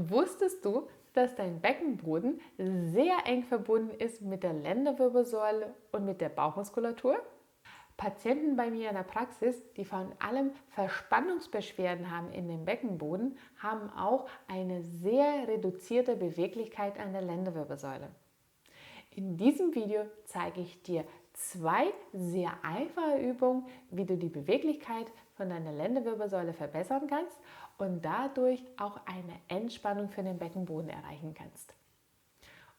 Wusstest du, dass dein Beckenboden sehr eng verbunden ist mit der Lendenwirbelsäule und mit der Bauchmuskulatur? Patienten bei mir in der Praxis, die vor allem Verspannungsbeschwerden haben in dem Beckenboden, haben auch eine sehr reduzierte Beweglichkeit an der Lendenwirbelsäule. In diesem Video zeige ich dir 2 sehr einfache Übungen, wie du die Beweglichkeit von deiner Lendenwirbelsäule verbessern kannst und dadurch auch eine Entspannung für den Beckenboden erreichen kannst.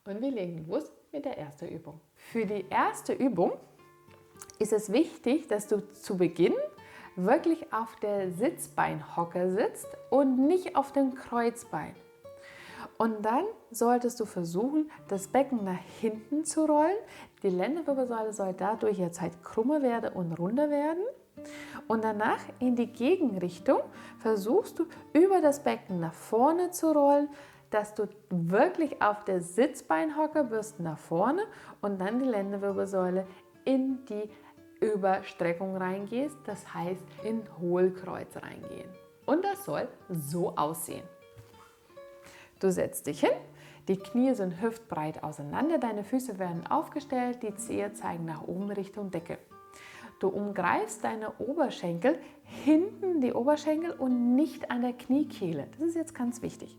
Und wir legen los mit der ersten Übung. Für die erste Übung ist es wichtig, dass du zu Beginn wirklich auf der Sitzbeinhocke sitzt und nicht auf dem Kreuzbein. Und dann solltest du versuchen, das Becken nach hinten zu rollen. Die Lendenwirbelsäule soll dadurch jetzt halt krummer werden und runder werden. Und danach in die Gegenrichtung versuchst du über das Becken nach vorne zu rollen, dass du wirklich auf der Sitzbeinhocke bist nach vorne und dann die Lendenwirbelsäule in die Überstreckung reingehst, das heißt in Hohlkreuz reingehen. Und das soll so aussehen. Du setzt dich hin, die Knie sind hüftbreit auseinander, deine Füße werden aufgestellt, die Zehe zeigen nach oben Richtung Decke. Du umgreifst deine Oberschenkel, hinten die Oberschenkel und nicht an der Kniekehle. Das ist jetzt ganz wichtig.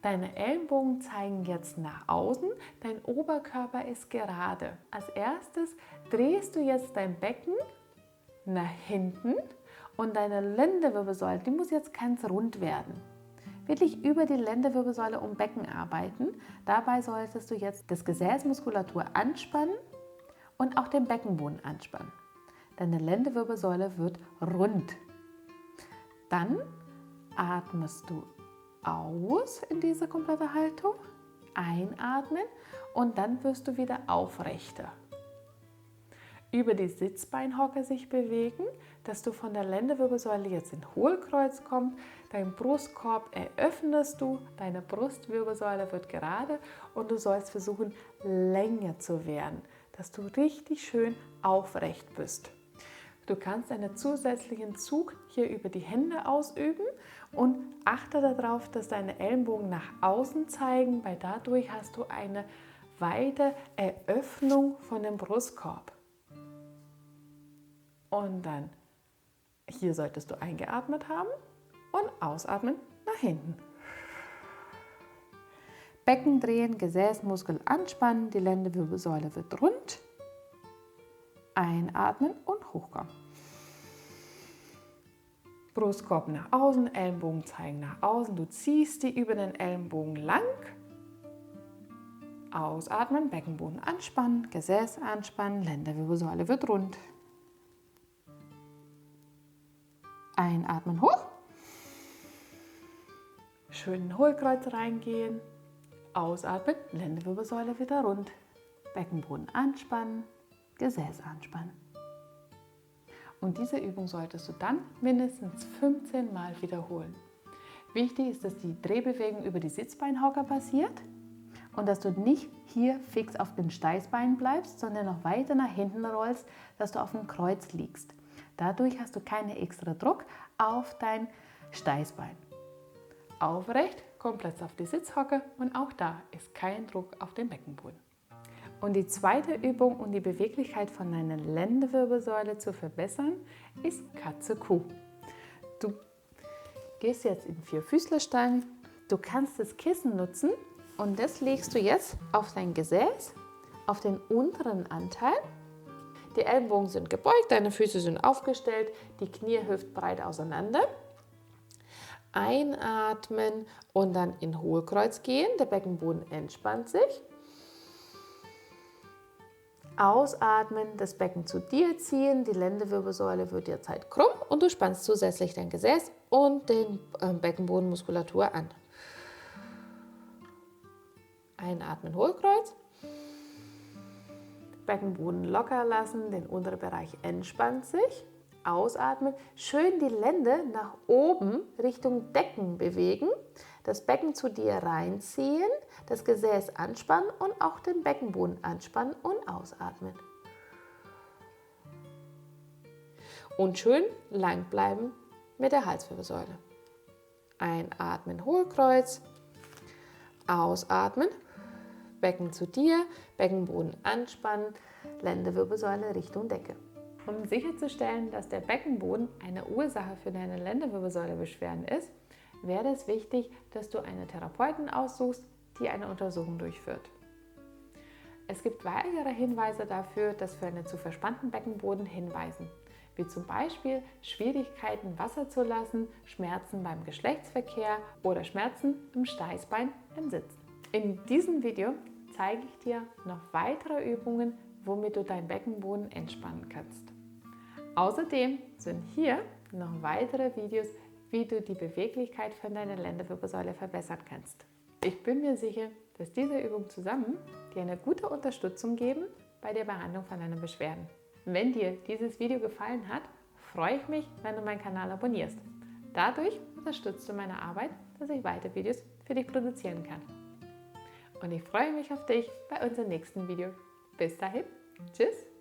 Deine Ellenbogen zeigen jetzt nach außen, dein Oberkörper ist gerade. Als erstes drehst du jetzt dein Becken nach hinten und deine Lendenwirbelsäule, die muss jetzt ganz rund werden. Wirklich über die Lendenwirbelsäule um Becken arbeiten. Dabei solltest du jetzt das Gesäßmuskulatur anspannen und auch den Beckenboden anspannen. Deine Lendenwirbelsäule wird rund. Dann atmest du aus in diese komplette Haltung, einatmen und dann wirst du wieder aufrechter. Über die Sitzbeinhocke sich bewegen, dass du von der Lendenwirbelsäule jetzt in Hohlkreuz kommst, deinen Brustkorb eröffnest du, deine Brustwirbelsäule wird gerade und du sollst versuchen, länger zu werden, dass du richtig schön aufrecht bist. Du kannst einen zusätzlichen Zug hier über die Hände ausüben und achte darauf, dass deine Ellenbogen nach außen zeigen, weil dadurch hast du eine weite Eröffnung von dem Brustkorb. Und dann hier solltest du eingeatmet haben und ausatmen nach hinten. Becken drehen, Gesäßmuskel anspannen, die Lendenwirbelsäule wird rund. Einatmen und hochkommen. Brustkorb nach außen, Ellenbogen zeigen nach außen. Du ziehst die über den Ellenbogen lang. Ausatmen, Beckenboden anspannen, Gesäß anspannen, Lendenwirbelsäule wird rund. Einatmen hoch. Schön in Hohlkreuz reingehen. Ausatmen, Lendenwirbelsäule wieder rund. Beckenboden anspannen, Gesäß anspannen. Und diese Übung solltest du dann mindestens 15 Mal wiederholen. Wichtig ist, dass die Drehbewegung über die Sitzbeinhocke passiert und dass du nicht hier fix auf den Steißbeinen bleibst, sondern noch weiter nach hinten rollst, dass du auf dem Kreuz liegst. Dadurch hast du keinen extra Druck auf dein Steißbein. Aufrecht, komplett auf die Sitzhocke und auch da ist kein Druck auf den Beckenboden. Und die zweite Übung, um die Beweglichkeit von deiner Lendenwirbelsäule zu verbessern, ist Katze-Kuh. Du gehst jetzt in 4-Füßlerstand. Du kannst das Kissen nutzen und das legst du jetzt auf dein Gesäß, auf den unteren Anteil. Die Ellenbogen sind gebeugt, deine Füße sind aufgestellt, die Knie hüftbreit auseinander. Einatmen und dann in Hohlkreuz gehen, der Beckenboden entspannt sich. Ausatmen, das Becken zu dir ziehen, die Lendenwirbelsäule wird jetzt halt krumm und du spannst zusätzlich dein Gesäß und den Beckenbodenmuskulatur an. Einatmen, Hohlkreuz. Beckenboden locker lassen, den unteren Bereich entspannt sich. Ausatmen, schön die Lende nach oben Richtung Decken bewegen, das Becken zu dir reinziehen, das Gesäß anspannen und auch den Beckenboden anspannen und ausatmen. Und schön lang bleiben mit der Halswirbelsäule. Einatmen, Hohlkreuz, Ausatmen, Becken zu dir, Beckenboden anspannen, Lendenwirbelsäule Richtung Decke. Um sicherzustellen, dass der Beckenboden eine Ursache für deine Lendenwirbelsäulebeschwerden ist, wäre es wichtig, dass du eine Therapeutin aussuchst, die eine Untersuchung durchführt. Es gibt weitere Hinweise dafür, dass für einen zu verspannten Beckenboden hinweisen, wie zum Beispiel Schwierigkeiten, Wasser zu lassen, Schmerzen beim Geschlechtsverkehr oder Schmerzen im Steißbein im Sitzen. In diesem Video zeige ich dir noch weitere Übungen, womit du deinen Beckenboden entspannen kannst. Außerdem sind hier noch weitere Videos, wie du die Beweglichkeit von deiner Lendenwirbelsäule verbessern kannst. Ich bin mir sicher, dass diese Übungen zusammen dir eine gute Unterstützung geben bei der Behandlung von deinen Beschwerden. Wenn dir dieses Video gefallen hat, freue ich mich, wenn du meinen Kanal abonnierst. Dadurch unterstützt du meine Arbeit, dass ich weitere Videos für dich produzieren kann. Und ich freue mich auf dich bei unserem nächsten Video. Bis dahin, tschüss!